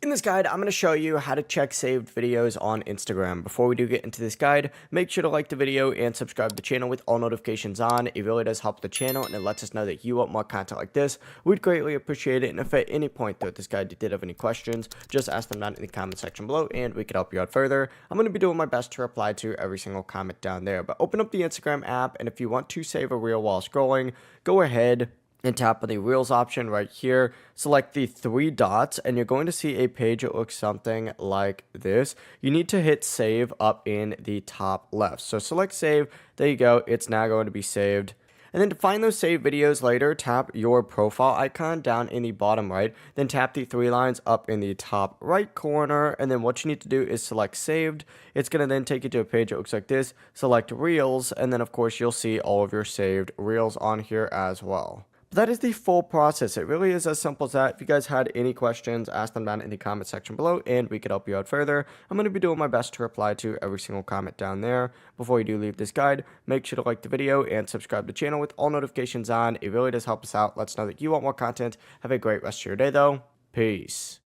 In this guide, I'm going to show you how to check saved videos on Instagram. Before we do get into this guide, make sure to like the video and subscribe to the channel with all notifications on. It really does help the channel and it lets us know that you want more content like this. We'd greatly appreciate it. And if at any point throughout this guide you did have any questions, just ask them down in the comment section below and we could help you out further. I'm going to be doing my best to reply to every single comment down there. But open up the Instagram app, and if you want to save a reel while scrolling, go ahead and tap on the Reels option right here. Select the three dots and you're going to see a page that looks something like this. You need to hit save up in the top left. So select save. There you go. It's now going to be saved. And then to find those saved videos later, tap your profile icon down in the bottom right. Then tap the three lines up in the top right corner. And then what you need to do is select saved. It's going to then take you to a page that looks like this. Select Reels. And then of course you'll see all of your saved Reels on here as well. That is the full process. It really is as simple as that. If you guys had any questions, ask them down in the comment section below and we could help you out further. I'm going to be doing my best to reply to every single comment down there. Before you do leave this guide, make sure to like the video and subscribe to the channel with all notifications on. It really does help us out. Let us know that you want more content. Have a great rest of your day though. Peace.